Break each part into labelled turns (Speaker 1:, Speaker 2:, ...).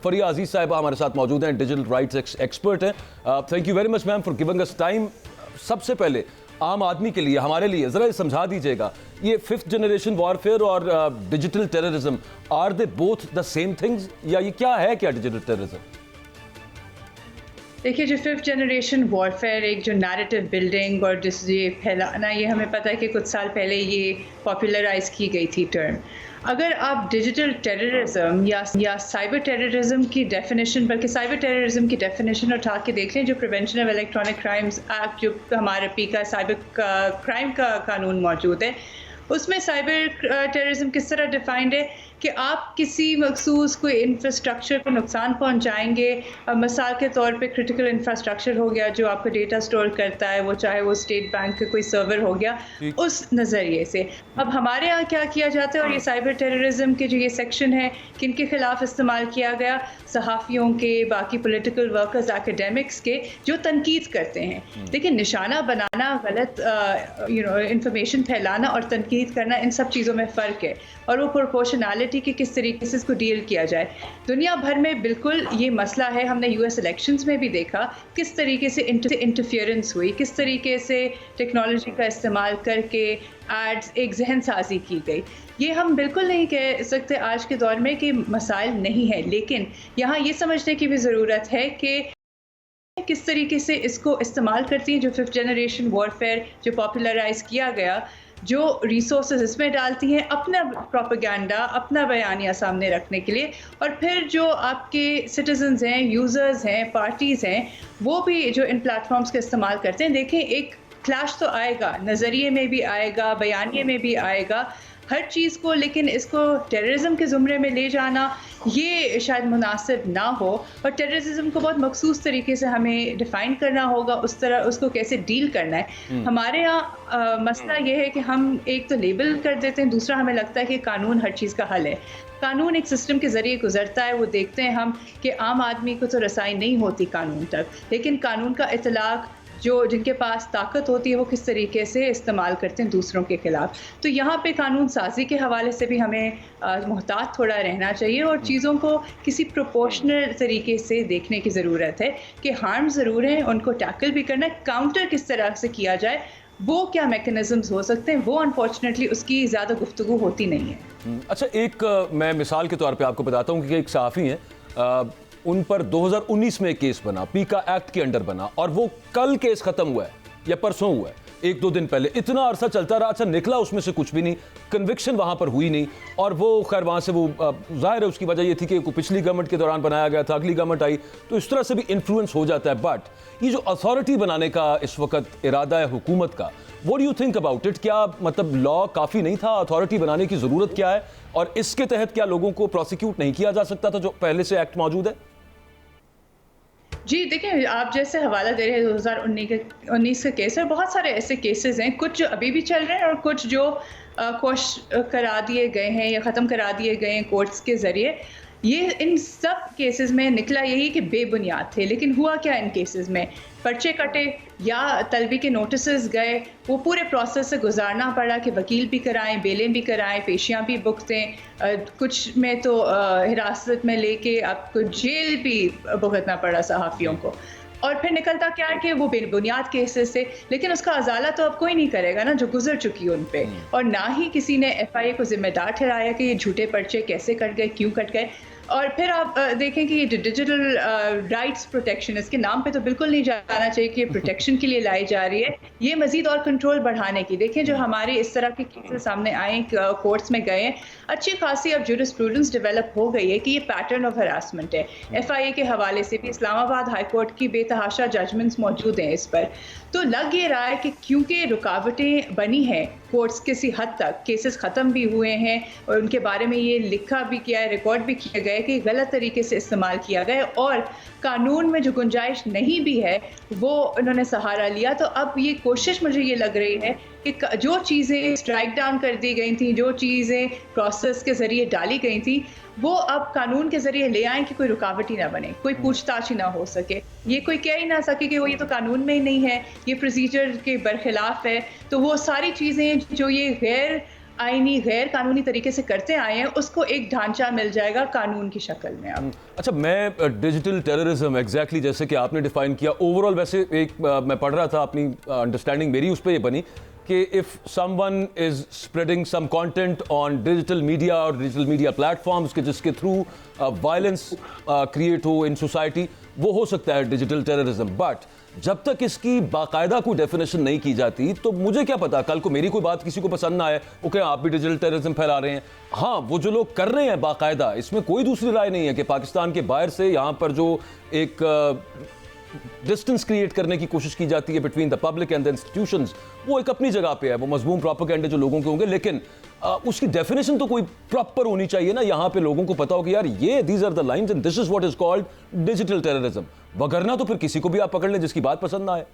Speaker 1: फरिया अजीज साहिबा हमारे साथ मौजूद हैं, डिजिटल राइट्स एक्सपर्ट हैं. Thank you very much ma'am for giving us time. सबसे पहले आम आदमी के लिए, हमारे लिए ज़रा समझा दीजिएगा, ये 5th जनरेशन वॉरफेयर और digital terrorism, are they both the same things, या ये क्या है, क्या डिजिटल टेररिज्म?
Speaker 2: देखिए, जो 5th जनरेशन वॉरफेयर, एक जो नैरेटिव बिल्डिंग और जिस ये फैलाना, ये हमें पता है कि कुछ साल पहले ये पॉपुलराइज की गई थी टर्म. अगर आप डिजिटल टेररिज्म या साइबर टेररिज्म की डेफिनेशन, बल्कि साइबर टेररिज्म की डेफिनेशन उठा के देख लें, जो prevention of electronic crimes act, जो हमारे पीका साइबर क्राइम का कानून मौजूद है, उसमें साइबर टेररिज्म किस तरह डिफाइंड है कि आप किसी मखसूस कोई इंफ्रास्ट्रक्चर को नुकसान पहुंचाएंगे. मिसाल के तौर पे क्रिटिकल इंफ्रास्ट्रक्चर हो गया जो आपका डेटा स्टोर करता है, वो चाहे वो स्टेट बैंक का कोई सर्वर हो गया, उस नज़रिए से. अब हमारे यहाँ क्या किया जाता है, और ये साइबर टेररिज्म के जो ये सेक्शन है, किन के खिलाफ इस्तेमाल किया गया, सहाफ़ियों के, बाकी पॉलिटिकल वर्कर्स, एकेडमिक्स के, जो तनकीद करते हैं. देखिए, निशाना बनाना, गलत इंफॉर्मेशन फैलाना और तनकीद करना, इन सब चीज़ों में फ़र्क है. और वो प्रोपोर्शनैलिटी कि किस तरीके से इसको डील किया जाए. दुनिया भर में बिल्कुल ये मसला है. हमने यूएस इलेक्शंस में भी देखा किस तरीके से इंटरफियरेंस हुई, किस तरीके से टेक्नोलॉजी का इस्तेमाल करके एड्स, एक जहन साजी की गई. ये हम बिल्कुल नहीं कह सकते आज के दौर में कि मसाइल नहीं है, लेकिन यहाँ ये समझने की भी ज़रूरत है कि किस तरीके से इसको इस्तेमाल करती हैं. जो 5th जनरेशन वॉरफेयर जो पॉपुलराइज किया गया, जो रिसोर्सेज इसमें डालती हैं अपना प्रोपेगेंडा, अपना बयानिया सामने रखने के लिए, और फिर जो आपके सिटीजन्स हैं, यूज़र्स हैं, पार्टीज़ हैं, वो भी जो इन प्लेटफॉर्म्स का इस्तेमाल करते हैं. देखें, एक क्लैश तो आएगा, नज़रिए में भी आएगा, बयानिए में भी आएगा, हर चीज़ को, लेकिन इसको टेररिज्म के ज़ुमरे में ले जाना ये शायद मुनासिब ना हो. और टेररिज्म को बहुत मखसूस तरीके से हमें डिफ़ाइन करना होगा, उस तरह उसको कैसे डील करना है. हमारे यहाँ मसला ये है कि हम एक तो लेबल कर देते हैं, दूसरा हमें लगता है कि कानून हर चीज़ का हल है. कानून एक सिस्टम के ज़रिए गुजरता है. वो देखते हैं हम कि आम आदमी को तो रसाई नहीं होती कानून तक, लेकिन कानून का इतलाक़ जो जिनके पास ताकत होती है वो किस तरीके से इस्तेमाल करते हैं दूसरों के खिलाफ. तो यहाँ पे कानून साजी के हवाले से भी हमें मुहतात थोड़ा रहना चाहिए, और चीज़ों को किसी प्रोपोर्शनल तरीके से देखने की ज़रूरत है कि हार्म ज़रूर हैं, उनको टैकल भी करना है. काउंटर किस तरह से किया जाए, वो क्या मैकेनिज़म्स हो सकते हैं, वो अनफॉर्चुनेटली उसकी ज़्यादा गुफ्तगू होती नहीं है.
Speaker 1: अच्छा, एक मैं मिसाल के तौर पे आपको बताता हूँ कि एक सहाफ़ी हैं, उन पर 2019 में एक केस बना, पीका एक्ट के अंडर बना, और वो कल केस खत्म हुआ है या परसों हुआ है, 1-2 दिन पहले. इतना अरसा चलता रहा, अच्छा निकला उसमें से कुछ भी नहीं, कन्विक्शन वहाँ पर हुई नहीं. और वो खैर वहाँ से वो ज़ाहिर है उसकी वजह ये थी कि पिछली गवर्नमेंट के दौरान बनाया गया था, अगली गवर्नमेंट आई, तो इस तरह से भी इन्फ्लुएंस हो जाता है. बट ये जो अथॉरिटी बनाने का इस वक्त इरादा है हुकूमत का, what do you think about it? क्या मतलब लॉ काफ़ी नहीं था, अथॉरिटी बनाने की ज़रूरत क्या है, और इसके तहत क्या लोगों को प्रोसिक्यूट नहीं किया जा सकता था जो पहले से एक्ट मौजूद है?
Speaker 2: जी, देखिए, आप जैसे हवाला दे रहे हैं 2019 का केस है, बहुत सारे ऐसे केसेस हैं, कुछ जो अभी भी चल रहे हैं और कुछ जो क्वश करा दिए गए हैं या ख़त्म करा दिए गए हैं कोर्ट्स के ज़रिए. ये इन सब केसेस में निकला यही कि बेबुनियाद थे. लेकिन हुआ क्या इन केसेस में, पर्चे कटे या तलबी के नोटिसेस गए, वो पूरे प्रोसेस से गुजारना पड़ा कि वकील भी कराएं, बेलें भी कराएं, पेशियां भी भुगतें, कुछ में तो हिरासत में लेके आपको जेल भी भुगतना पड़ा सहाफ़ियों को. और फिर निकलता क्या है कि वो बेबुनियाद केसेस से, लेकिन उसका अजाला तो अब कोई नहीं करेगा ना जो गुजर चुकी उन पे, और ना ही किसी ने FIA को जिम्मेदार ठहराया कि ये झूठे पर्चे कैसे कट गए, क्यों कट गए. और फिर आप देखें कि ये डिजिटल राइट्स प्रोटेक्शन, इसके नाम पे तो बिल्कुल नहीं जाना चाहिए कि ये प्रोटेक्शन के लिए लाई जा रही है, ये मजीद और कंट्रोल बढ़ाने की. देखें, जो हमारे इस तरह के केसेस सामने आए, कोर्ट्स में गए, अच्छी खासी अब जूरिस्प्रूडेंस डेवलप हो गई है कि ये पैटर्न ऑफ हरासमेंट है. FIA के हवाले से भी इस्लामाबाद हाई कोर्ट की बेतहाशा जजमेंट्स मौजूद हैं इस पर. तो लग ये रहा है कि क्योंकि रुकावटें बनी हैं कोर्ट्स किसी हद तक, केसेस ख़त्म भी हुए हैं और उनके बारे में ये लिखा भी किया है, रिकॉर्ड भी किया गया है कि गलत तरीके से इस्तेमाल किया गया, और कानून में जो गुंजाइश नहीं भी है वो उन्होंने सहारा लिया. तो अब ये कोशिश मुझे ये लग रही है कि जो चीज़ें स्ट्राइक डाउन कर दी गई थी, जो चीज़ें प्रोसेस के ज़रिए डाली गई थी, वो अब कानून के ज़रिए ले आएँ कि कोई रुकावट ही ना बने, कोई पूछताछ ही ना हो सके. ये कोई कह ही ना सके कि वो ये तो कानून में ही नहीं है, ये प्रोसीजर के बरखिलाफ़ है. तो वो सारी चीज़ें जो ये गैर आईनी गैर कानूनी तरीके से करते आए हैं, उसको एक ढांचा मिल जाएगा कानून की शक्ल में अब।
Speaker 1: अच्छा, मैं डिजिटल टेररिज्म एग्जैक्टली जैसे कि आपने डिफाइन किया, ओवरऑल वैसे एक मैं पढ़ रहा था, अपनी अंडरस्टैंडिंग मेरी उस पर ये बनी कि if someone is spreading some content on digital media और डिजिटल मीडिया प्लेटफॉर्म्स के जिसके थ्रू वायलेंस क्रिएट हो इन सोसाइटी, वो हो सकता है डिजिटल टेररिज्म। बट जब तक इसकी बाकायदा कोई डेफिनेशन नहीं की जाती तो मुझे क्या पता, कल को मेरी कोई बात किसी को पसंद ना आए, ओके आप भी डिजिटल टेररिज्म फैला रहे हैं। हाँ, वो जो लोग कर रहे हैं बाकायदा, इसमें कोई दूसरी राय नहीं है कि पाकिस्तान के बाहर से यहाँ पर जो एक डिस्टेंस क्रिएट करने की कोशिश की जाती है between the public and the institutions, वो एक अपनी जगह पे है, वो मजमूम प्रोपेगेंडे जो लोगों के होंगे, लेकिन उसकी डेफिनेशन तो कोई प्रॉपर होनी चाहिए ना, यहाँ पे लोगों को पता हो कि यार ये these are the lines and this is what is called digital terrorism. वगरना तो फिर किसी को भी आप पकड़ लें जिसकी बात पसंद ना आए।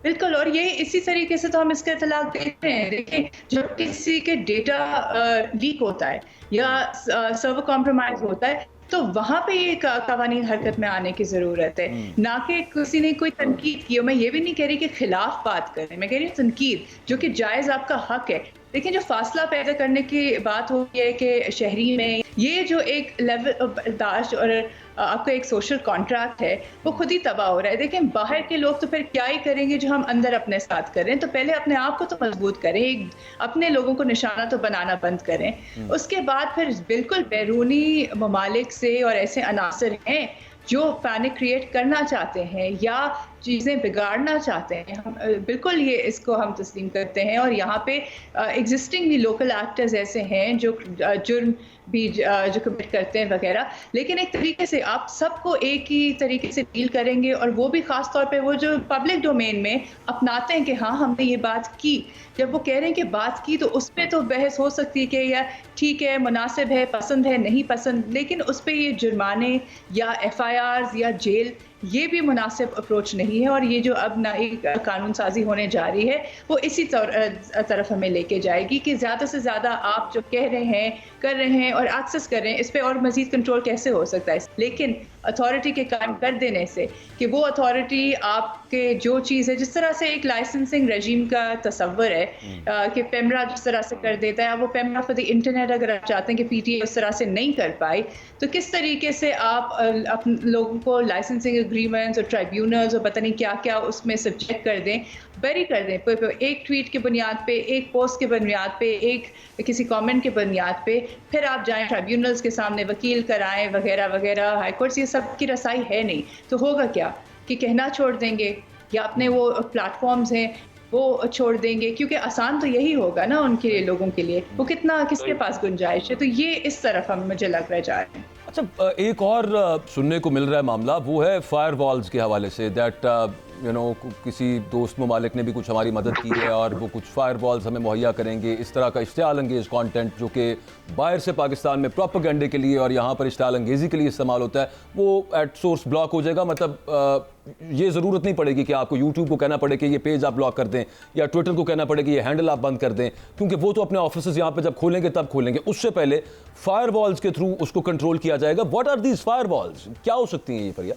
Speaker 2: बिल्कुल, और ये इसी तरीके से तो हम इसका इतलाक देते हैं। देखिए, जब किसी के डेटा लीक होता है या सर्वर कॉम्प्रोमाइज होता है तो वहां पे ये कानूनी हरकत में आने की जरूरत है, ना कि किसी ने कोई तनकीद की हो। मैं ये भी नहीं कह रही कि खिलाफ बात करें, मैं कह रही हूँ तनकीद, जो कि जायज आपका हक है। लेकिन जो फासला पैदा करने की बात हो है कि शहरी में ये जो एक लेवल बर्दाश्त और आपका एक सोशल कॉन्ट्रैक्ट है वो खुद ही तबाह हो रहा है। देखें, बाहर के लोग तो फिर क्या ही करेंगे जो हम अंदर अपने साथ करें। तो पहले अपने आप को तो मजबूत करें, अपने लोगों को निशाना तो बनाना बंद करें। उसके बाद फिर बिल्कुल बैरूनी ममालिक से और ऐसे अनासर हैं जो पैनिक क्रिएट करना चाहते हैं या चीज़ें बिगाड़ना चाहते हैं, हम बिल्कुल ये इसको हम तस्लीम करते हैं। और यहाँ पे एग्जिस्टिंग भी लोकल एक्टर्स ऐसे हैं जो जुर्म भी जो कमिट करते हैं वगैरह, लेकिन एक तरीके से आप सबको एक ही तरीके से डील करेंगे। और वो भी ख़ास तौर पे वो जो पब्लिक डोमेन में अपनाते हैं कि हाँ हमने ये बात की, जब वो कह रहे हैं कि बात की तो उस पर तो बहस हो सकती है कि यार ठीक है, मुनासिब है, पसंद है, नहीं पसंद, लेकिन उस पर ये जुर्माने या FIRs या जेल, ये भी मुनासिब अप्रोच नहीं है। और ये जो अब नई कानून साजी होने जा रही है वो इसी तरफ हमें लेके जाएगी कि ज़्यादा से ज़्यादा आप जो कह रहे हैं, कर रहे हैं और एक्सेस कर रहे हैं, इस पर और मज़ीद कंट्रोल कैसे हो सकता है। लेकिन अथॉरिटी के कायम कर देने से कि वो अथॉरिटी आपके जो चीज़ है, जिस तरह से एक लाइसेंसिंग रजीम का तस्वर है कि पेमरा जिस तरह से कर देता है, अब वो पेमरा फॉर द इंटरनेट अगर आप चाहते हैं कि PTA उस तरह से नहीं कर पाई, तो किस तरीके से आप अपने लोगों को लाइसेंसिंग एग्रीमेंट्स और ट्राइब्यूनल्स और पता नहीं क्या क्या उसमें सब्जेक्ट कर दें, बेरी कर दें, एक ट्वीट के बुनियाद पे, एक पोस्ट के बुनियाद पे, एक किसी कमेंट के बुनियाद पे, फिर आप जाएं ट्राइब्यूनल्स के सामने वकील कराएं वगैरह वगैरह। हाई कोर्ट्स ये सब की रसाई है नहीं, तो होगा क्या कि कहना छोड़ देंगे या अपने वो प्लेटफॉर्म्स हैं वो छोड़ देंगे, क्योंकि आसान तो यही होगा ना उनके लोगों के लिए, वो कितना किसके पास गुंजाइश है। तो ये इस तरफ हम मुझे लग रहा है जा रहे हैं।
Speaker 1: अच्छा, एक और सुनने को मिल रहा है मामला, वो है फायर वॉल्स के हवाले से, दैट किसी दोस्त ममालिक ने भी कुछ हमारी मदद की है और वो कुछ फायर वॉल्स हमें मुहैया करेंगे, इस तरह का इश्तियाल अंगेज़ कॉन्टेंट जो कि बाहर से पाकिस्तान में प्रोपेगेंडे के लिए और यहाँ पर इश्तियाल अंगेज़ी के लिए इस्तेमाल होता है, वो एट सोर्स ब्लॉक हो जाएगा। मतलब ये ज़रूरत नहीं पड़ेगी कि आपको यूट्यूब को कहना पड़े कि ये पेज आप ब्लॉक कर दें या ट्विटर को कहना पड़े कि ये हैंडल आप बंद कर दें, क्योंकि वो तो अपने ऑफिस यहाँ पे जब खोलेंगे तब खोलेंगे, उससे पहले फायर वॉल्स के थ्रू उसको कंट्रोल किया जाएगा। What are these fire walls, क्या हो सकती हैं ये फरिया?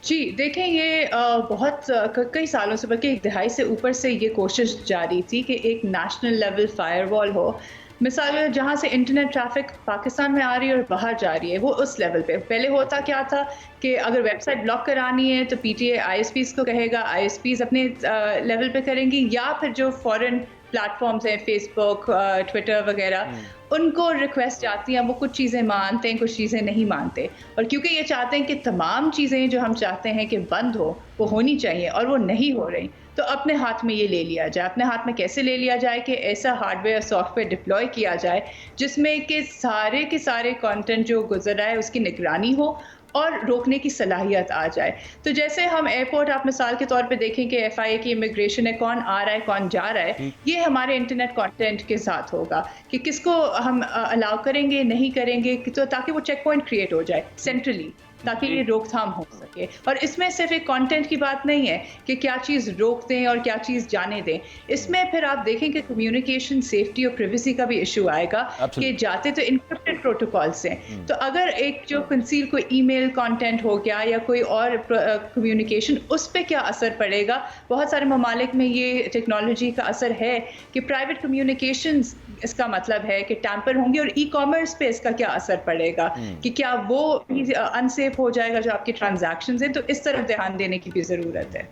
Speaker 2: जी देखें, ये बहुत कई सालों से, बल्कि एक दहाई से ऊपर से ये कोशिश जारी थी कि एक नेशनल लेवल फायर वॉल हो। मिसाल जहाँ से इंटरनेट ट्रैफिक पाकिस्तान में आ रही है और बाहर जा रही है, वो उस लेवल पे। पहले होता क्या था कि अगर वेबसाइट ब्लॉक करानी है तो PTA ISPs को कहेगा, ISPs अपने लेवल पे करेंगी, या फिर जो फॉरेन प्लेटफॉर्म्स हैं फेसबुक, ट्विटर वगैरह, उनको रिक्वेस्ट आती हैं, वो कुछ चीज़ें मानते हैं, कुछ चीज़ें नहीं मानते। और क्योंकि ये चाहते हैं कि तमाम चीज़ें जो हम चाहते हैं कि बंद हो वो होनी चाहिए और वो नहीं हो रही, तो अपने हाथ में ये ले लिया जाए। अपने हाथ में कैसे ले लिया जाए कि ऐसा हार्डवेयर सॉफ्टवेयर डिप्लॉय किया जाए जिसमें कि सारे के सारे कंटेंट जो गुजर रहा है उसकी निगरानी हो और रोकने की सलाहियत आ जाए। तो जैसे हम एयरपोर्ट, आप मिसाल के तौर पे देखें कि FIA की इमिग्रेशन है, कौन आ रहा है कौन जा रहा है, ये हमारे इंटरनेट कंटेंट के साथ होगा कि किसको हम अलाउ करेंगे नहीं करेंगे, तो ताकि वो चेक पॉइंट क्रिएट हो जाए सेंट्रली, ताकि ये रोकथाम हो सके। और इसमें सिर्फ एक कंटेंट की बात नहीं है कि क्या चीज़ रोक दें और क्या चीज़ जाने दें, इसमें फिर आप देखें कि कम्युनिकेशन सेफ्टी और प्रिवेसी का भी इशू आएगा कि जाते तो इनक्रिप्टेड प्रोटोकॉल से, तो अगर एक जो कंसील कोई ईमेल میل کانٹینٹ ہو گیا یا کوئی اور کمیونیکیشن، اس پہ کیا اثر پڑے گا؟ بہت سارے ممالک میں یہ ٹیکنالوجی کا اثر ہے کہ پرائیویٹ کمیونیکیشنز اس کا مطلب ہے کہ ٹیمپر ہوں گے، اور ای کامرس پہ اس کا کیا اثر پڑے گا کہ کیا وہ انسیف ہو جائے گا جو آپ کی ٹرانزیکشنز ہیں. تو اس طرف دھیان دینے کی بھی ضرورت ہے.